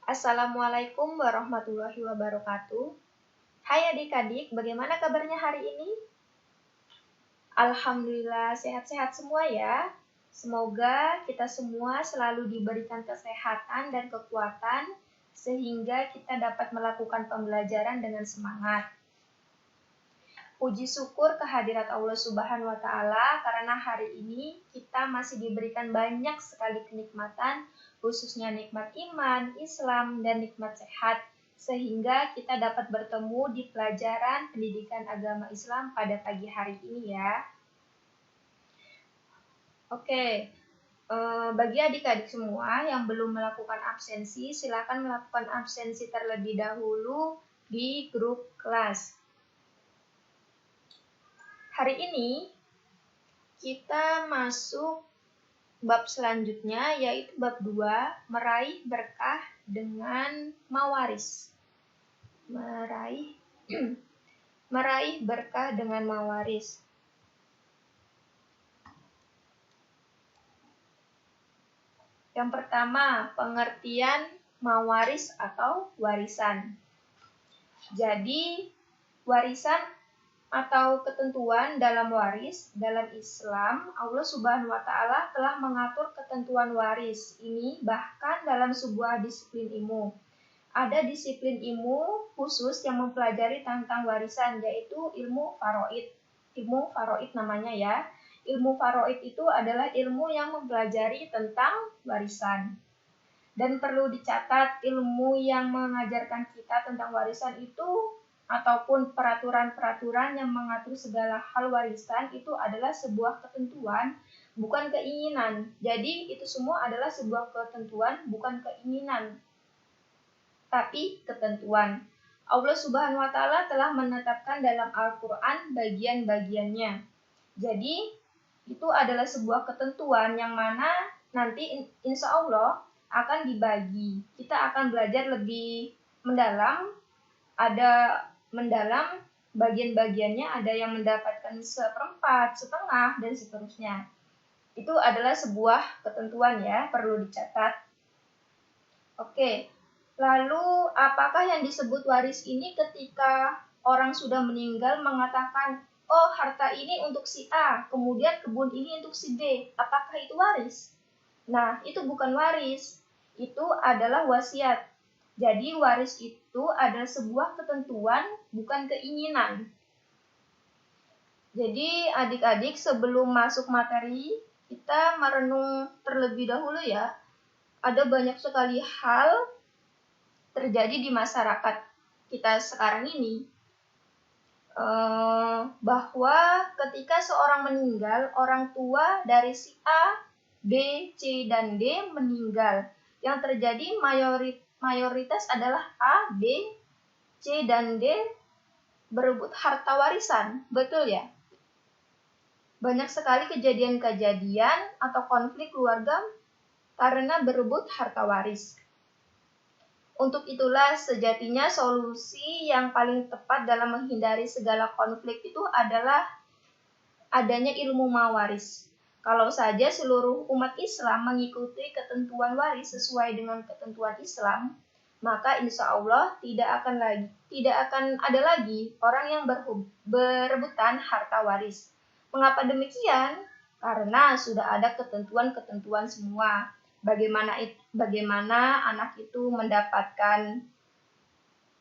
Assalamualaikum warahmatullahi wabarakatuh. Hai adik-adik, bagaimana kabarnya hari ini? Alhamdulillah sehat-sehat semua ya. Semoga kita semua selalu diberikan kesehatan dan kekuatan sehingga kita dapat melakukan pembelajaran dengan semangat. Puji syukur kehadirat Allah Subhanahu wa Ta'ala karena hari ini kita masih diberikan banyak sekali kenikmatan, khususnya nikmat iman, Islam, dan nikmat sehat, sehingga kita dapat bertemu di pelajaran pendidikan agama Islam pada pagi hari ini ya. Oke, bagi adik-adik semua yang belum melakukan absensi, silakan melakukan absensi terlebih dahulu di grup kelas. Hari ini kita masuk bab selanjutnya, yaitu bab 2, meraih berkah dengan mawaris. Meraih berkah dengan mawaris. Yang pertama, pengertian mawaris atau warisan. Jadi, warisan atau ketentuan dalam waris, dalam Islam, Allah Subhanahu wa Ta'ala telah mengatur ketentuan waris ini bahkan dalam sebuah disiplin ilmu. Ada disiplin ilmu khusus yang mempelajari tentang warisan, yaitu ilmu faraid. Ilmu faraid namanya ya. Ilmu faraid itu adalah ilmu yang mempelajari tentang warisan. Dan perlu dicatat, ilmu yang mengajarkan kita tentang warisan itu ataupun peraturan-peraturan yang mengatur segala hal warisan itu adalah sebuah ketentuan, bukan keinginan. Jadi itu semua adalah sebuah ketentuan, bukan keinginan, tapi ketentuan. Allah Subhanahu wa Ta'ala telah menetapkan dalam Al-Quran bagian-bagiannya. Jadi itu adalah sebuah ketentuan yang mana nanti insya Allah akan dibagi. Kita akan belajar lebih mendalam, ada mendalam bagian-bagiannya, ada yang mendapatkan seperempat, setengah, dan seterusnya. Itu adalah sebuah ketentuan ya, perlu dicatat. Oke, lalu apakah yang disebut waris ini ketika orang sudah meninggal mengatakan, oh harta ini untuk si A, kemudian kebun ini untuk si B, apakah itu waris? Nah, itu bukan waris, itu adalah wasiat. Jadi waris itu adalah sebuah ketentuan, bukan keinginan. Jadi adik-adik sebelum masuk materi, kita merenung terlebih dahulu ya. Ada banyak sekali hal terjadi di masyarakat kita sekarang ini. Bahwa ketika seorang meninggal, orang tua dari si A, B, C, dan D meninggal. Yang terjadi mayoritas adalah A, B, C, dan D berebut harta warisan. Betul ya? Banyak sekali kejadian-kejadian atau konflik keluarga karena berebut harta waris. Untuk itulah sejatinya solusi yang paling tepat dalam menghindari segala konflik itu adalah adanya ilmu mawaris. Kalau saja seluruh umat Islam mengikuti ketentuan waris sesuai dengan ketentuan Islam, maka insya Allah tidak akan ada lagi orang yang berebutan harta waris. Mengapa demikian? Karena sudah ada ketentuan-ketentuan semua. Bagaimana anak itu mendapatkan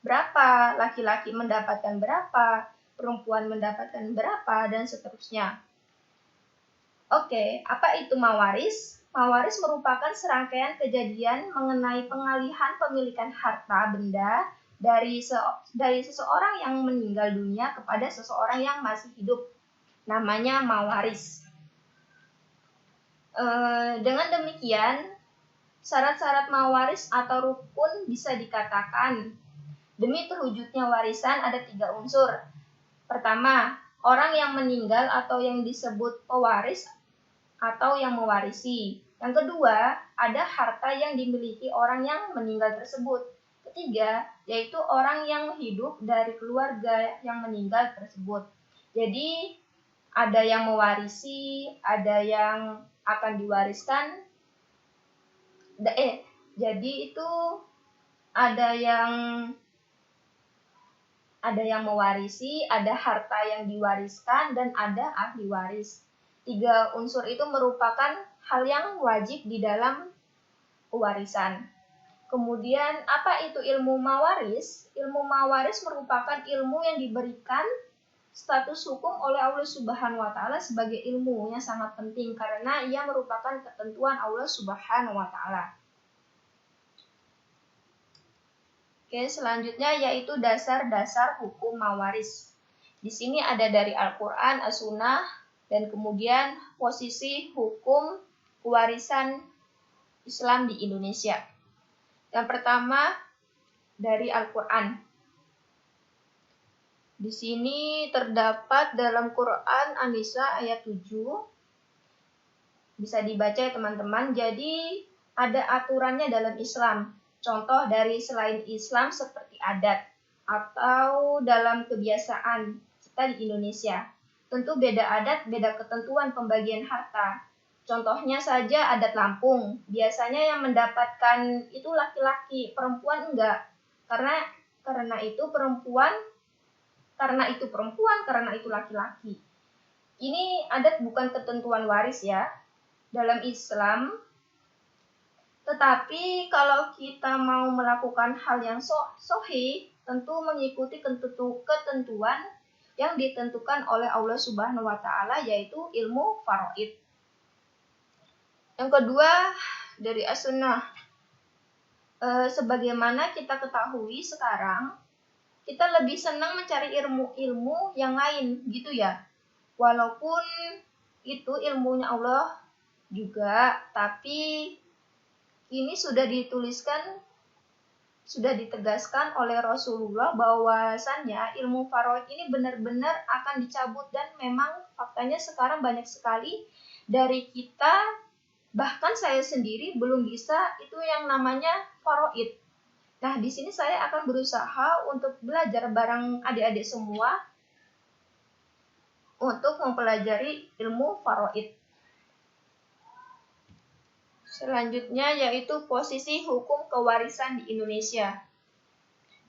berapa, laki-laki mendapatkan berapa, perempuan mendapatkan berapa, dan seterusnya. Oke, apa itu mawaris? Mawaris merupakan serangkaian kejadian mengenai pengalihan pemilikan harta benda dari seseorang yang meninggal dunia kepada seseorang yang masih hidup. Namanya mawaris. Dengan demikian, syarat-syarat mawaris atau rukun bisa dikatakan. Demi terwujudnya warisan ada 3 unsur. Pertama, orang yang meninggal atau yang disebut pewaris atau yang mewarisi. Yang kedua, ada harta yang dimiliki orang yang meninggal tersebut. Ketiga, yaitu orang yang hidup dari keluarga yang meninggal tersebut. Jadi, ada yang mewarisi, ada yang akan diwariskan. Jadi itu ada yang mewarisi, ada harta yang diwariskan, dan ada ahli waris. 3 unsur itu merupakan hal yang wajib di dalam warisan. Kemudian apa itu ilmu mawaris? Ilmu mawaris merupakan ilmu yang diberikan status hukum oleh Allah Subhanahu wa taala sebagai ilmu yang sangat penting karena ia merupakan ketentuan Allah Subhanahu wa taala. Oke, selanjutnya yaitu dasar-dasar hukum mawaris. Di sini ada dari Al-Qur'an, As-Sunnah, dan kemudian posisi hukum pewarisan Islam di Indonesia. Yang pertama dari Al-Qur'an. Di sini terdapat dalam Quran An-Nisa ayat 7. Bisa dibaca ya teman-teman. Jadi ada aturannya dalam Islam. Contoh dari selain Islam seperti adat atau dalam kebiasaan kita di Indonesia. Tentu beda adat, beda ketentuan pembagian harta. Contohnya saja adat Lampung. Biasanya yang mendapatkan itu laki-laki, perempuan enggak. Karena itu perempuan, karena itu laki-laki. Ini adat bukan ketentuan waris ya dalam Islam. Tetapi kalau kita mau melakukan hal yang sahih, tentu mengikuti ketentuan yang ditentukan oleh Allah Subhanahu wa taala yaitu ilmu faraid. Yang kedua dari As-Sunnah. Sebagaimana kita ketahui sekarang, kita lebih senang mencari ilmu yang lain gitu ya. Walaupun itu ilmunya Allah juga, tapi ini sudah ditegaskan oleh Rasulullah bahwasannya ilmu faraid ini benar-benar akan dicabut dan memang faktanya sekarang banyak sekali dari kita, bahkan saya sendiri belum bisa itu yang namanya faraid. Nah, di sini saya akan berusaha untuk belajar bareng adik-adik semua untuk mempelajari ilmu faraid. Selanjutnya yaitu posisi hukum kewarisan di Indonesia.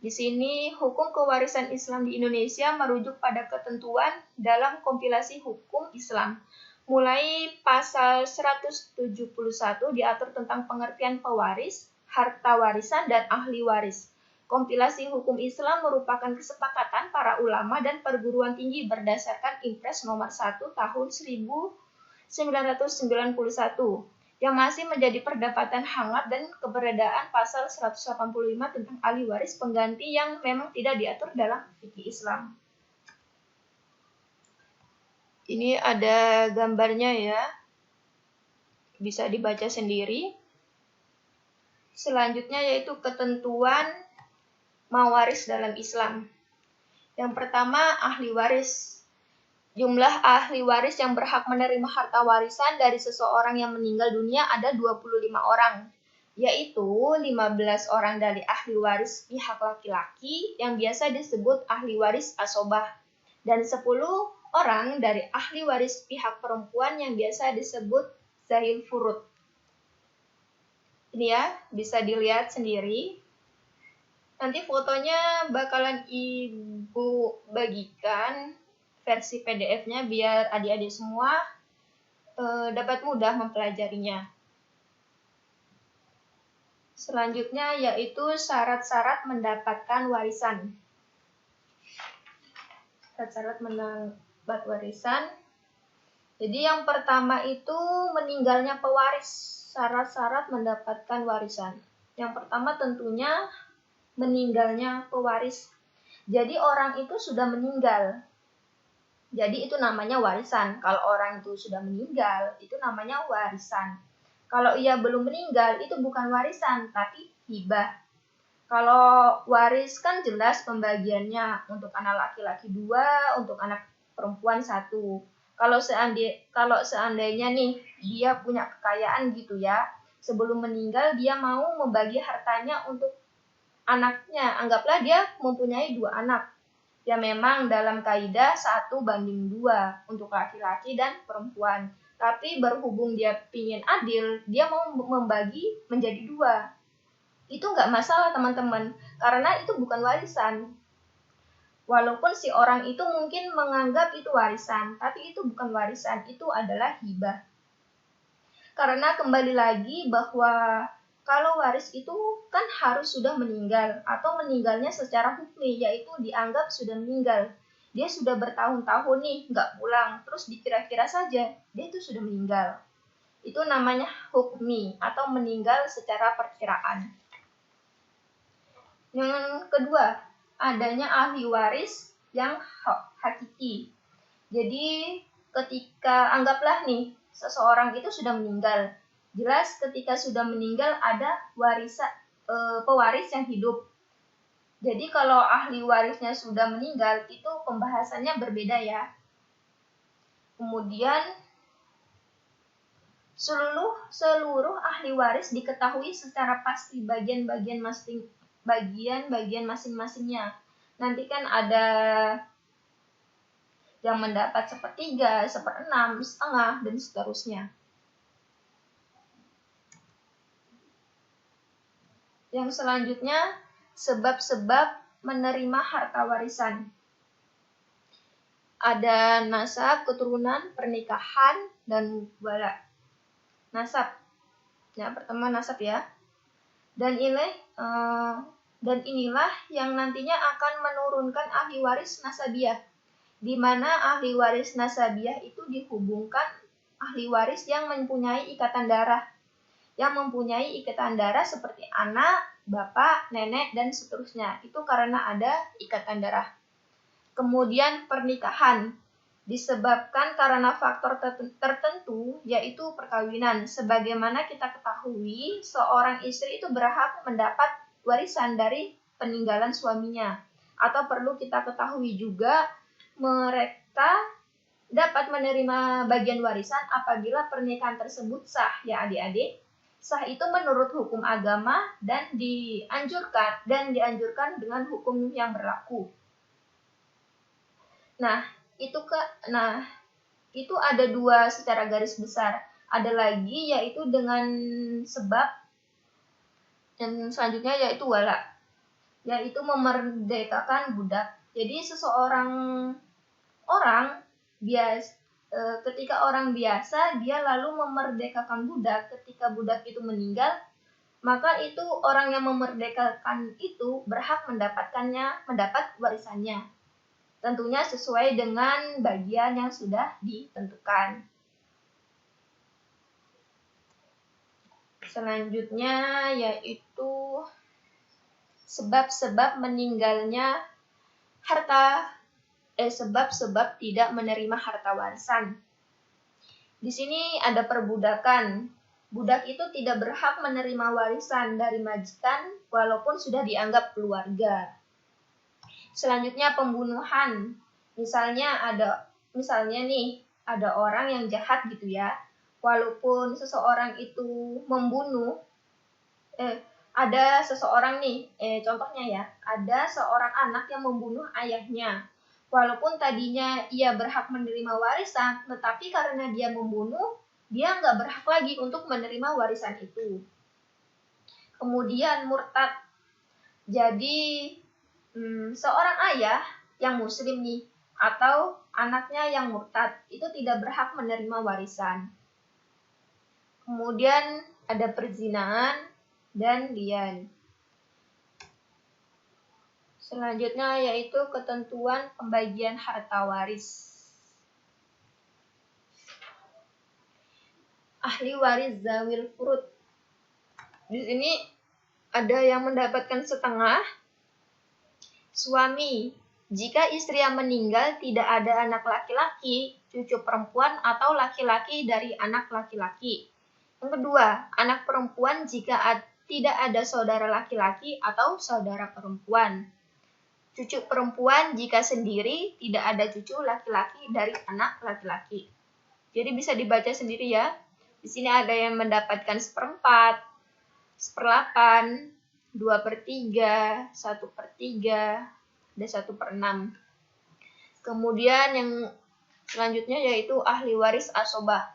Di sini hukum kewarisan Islam di Indonesia merujuk pada ketentuan dalam kompilasi hukum Islam. Mulai pasal 171 diatur tentang pengertian pewaris, harta warisan, dan ahli waris. Kompilasi hukum Islam merupakan kesepakatan para ulama dan perguruan tinggi berdasarkan Impres nomor 1 tahun 1991. Yang masih menjadi perdebatan hangat dan keberadaan pasal 185 tentang ahli waris pengganti yang memang tidak diatur dalam fikih Islam. Ini ada gambarnya ya, bisa dibaca sendiri. Selanjutnya yaitu ketentuan mawaris dalam Islam. Yang pertama ahli waris. Jumlah ahli waris yang berhak menerima harta warisan dari seseorang yang meninggal dunia ada 25 orang, yaitu 15 orang dari ahli waris pihak laki-laki yang biasa disebut ahli waris asobah, dan 10 orang dari ahli waris pihak perempuan yang biasa disebut zahil furud. Ini ya, bisa dilihat sendiri. Nanti fotonya bakalan Ibu bagikan versi PDF-nya biar adik-adik semua dapat mudah mempelajarinya. Selanjutnya yaitu syarat-syarat mendapatkan warisan. Syarat-syarat mendapat warisan. Jadi yang pertama itu meninggalnya pewaris. Syarat-syarat mendapatkan warisan. Yang pertama tentunya meninggalnya pewaris. Jadi orang itu sudah meninggal. Jadi itu namanya warisan. Kalau orang itu sudah meninggal, itu namanya warisan. Kalau ia belum meninggal, itu bukan warisan, tapi hibah. Kalau waris kan jelas pembagiannya untuk anak laki-laki 2, untuk anak perempuan 1. Kalau seandainya nih dia punya kekayaan gitu ya, sebelum meninggal dia mau membagi hartanya untuk anaknya. Anggaplah dia mempunyai 2 anak. Ya memang dalam kaidah 1:2 untuk laki-laki dan perempuan. Tapi berhubung dia pingin adil, dia mau membagi menjadi 2. itu nggak masalah teman-teman, karena itu bukan warisan. Walaupun si orang itu mungkin menganggap itu warisan, tapi itu bukan warisan, itu adalah hibah. Karena kembali lagi bahwa kalau waris itu kan harus sudah meninggal, atau meninggalnya secara hukmi, yaitu dianggap sudah meninggal. Dia sudah bertahun-tahun nih nggak pulang, terus dikira-kira saja dia itu sudah meninggal. Itu namanya hukmi atau meninggal secara perkiraan. Yang kedua, adanya ahli waris yang hakiki. Jadi ketika anggaplah nih seseorang itu sudah meninggal, jelas ketika sudah meninggal ada pewaris yang hidup. Jadi kalau ahli warisnya sudah meninggal itu pembahasannya berbeda ya. Kemudian seluruh ahli waris diketahui secara pasti bagian-bagian masing-masingnya. Nanti kan ada yang mendapat 1/3, 1/6, setengah, dan seterusnya. Yang selanjutnya, sebab-sebab menerima harta warisan. Ada nasab, keturunan, pernikahan, dan wala. Nasab. Ya, pertama nasab ya. Dan inilah yang nantinya akan menurunkan ahli waris nasabiah, di mana ahli waris nasabiah itu dihubungkan ahli waris yang mempunyai ikatan darah. Yang mempunyai ikatan darah seperti anak, bapak, nenek, dan seterusnya. Itu karena ada ikatan darah. Kemudian pernikahan. Disebabkan karena faktor tertentu, yaitu perkawinan. Sebagaimana kita ketahui, seorang istri itu berhak mendapat warisan dari peninggalan suaminya. Atau perlu kita ketahui juga, mereka dapat menerima bagian warisan apabila pernikahan tersebut sah, ya adik-adik. Sah itu menurut hukum agama dan dianjurkan dengan hukum yang berlaku. Nah, itu ada 2 secara garis besar. Ada lagi yaitu dengan sebab, dan selanjutnya yaitu wala, yaitu memerdekakan budak. Jadi ketika orang biasa dia lalu memerdekakan budak, ketika budak itu meninggal, maka itu orang yang memerdekakan itu berhak mendapat warisannya. Tentunya sesuai dengan bagian yang sudah ditentukan. Selanjutnya yaitu sebab-sebab meninggalnya sebab-sebab tidak menerima harta warisan. Di sini ada perbudakan. Budak itu tidak berhak menerima warisan dari majikan walaupun sudah dianggap keluarga. Selanjutnya pembunuhan. Misalnya ada orang yang jahat gitu ya. Walaupun seseorang itu membunuh, ada seseorang contohnya ya, ada seorang anak yang membunuh ayahnya. Walaupun tadinya ia berhak menerima warisan, tetapi karena dia membunuh, dia nggak berhak lagi untuk menerima warisan itu. Kemudian murtad. Jadi seorang ayah yang muslim atau anaknya yang murtad itu tidak berhak menerima warisan. Kemudian ada perzinahan dan lian. Selanjutnya yaitu ketentuan pembagian harta waris. Ahli waris zawil furud. Di sini ada yang mendapatkan setengah. Suami, jika istri yang meninggal tidak ada anak laki-laki, cucu perempuan atau laki-laki dari anak laki-laki. Yang kedua, anak perempuan jika tidak ada saudara laki-laki atau saudara perempuan. Cucu perempuan jika sendiri tidak ada cucu laki-laki dari anak laki-laki. Jadi bisa dibaca sendiri ya. Di sini ada yang mendapatkan 1/4, 1/8, 2/3, 1/3, dan 1/6. Kemudian yang selanjutnya yaitu ahli waris asobah.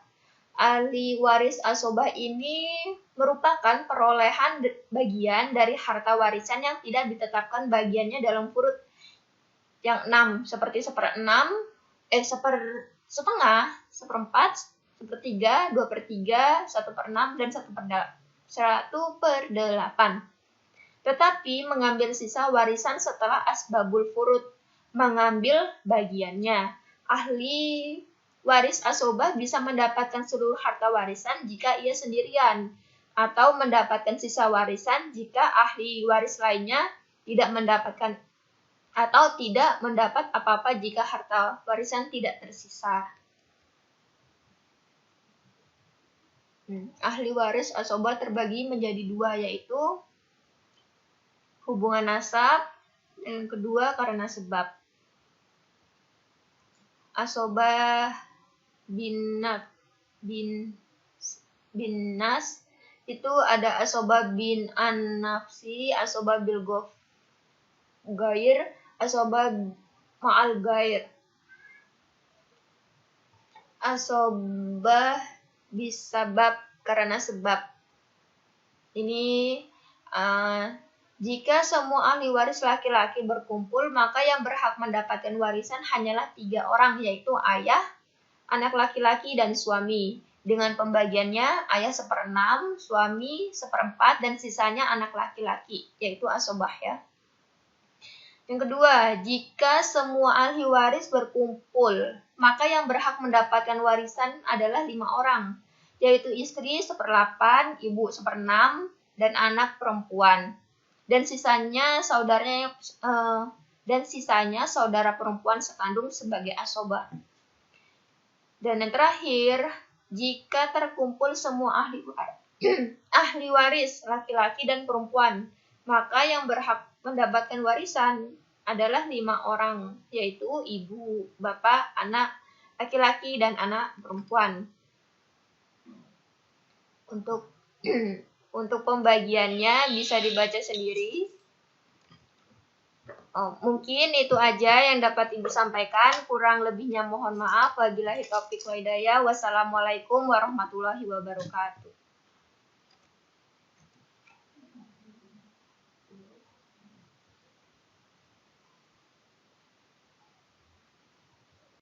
Ahli waris asobah ini merupakan perolehan bagian dari harta warisan yang tidak ditetapkan bagiannya dalam urut yang 6, seperti setengah, seperempat, sepertiga, 2/3, 1/6, dan 1/8. Tetapi mengambil sisa warisan setelah asbabul furud, mengambil bagiannya. Ahli waris asobah bisa mendapatkan seluruh harta warisan jika ia sendirian, atau mendapatkan sisa warisan jika ahli waris lainnya tidak mendapatkan atau tidak mendapat apa-apa jika harta warisan tidak tersisa. Ahli waris asobah terbagi menjadi 2, yaitu hubungan nasab, yang kedua karena sebab. Asobah bin nas itu ada asobah bin an-nafsi, asobah bil gair, asobah ma'al gair. Asobah bisabab karena sebab. Ini jika semua ahli waris laki-laki berkumpul, maka yang berhak mendapatkan warisan hanyalah 3 orang, yaitu ayah, anak laki-laki, dan suami. Dengan pembagiannya, ayah 1/6, suami 1/4, dan sisanya anak laki-laki, yaitu asobah ya. Yang kedua, jika semua ahli waris berkumpul, maka yang berhak mendapatkan warisan adalah 5 orang, yaitu istri 1/8, ibu 1/6, dan anak perempuan. Dan sisanya saudara perempuan sekandung sebagai asobah. Dan yang terakhir, jika terkumpul semua ahli waris laki-laki dan perempuan, maka yang berhak mendapatkan warisan adalah 5 orang, yaitu ibu, bapak, anak laki-laki, dan anak perempuan. Untuk pembagiannya bisa dibaca sendiri. Mungkin itu aja yang dapat Ibu sampaikan. Kurang lebihnya mohon maaf. Wabillahi taufiq wa hidayah. Wassalamualaikum warahmatullahi wabarakatuh.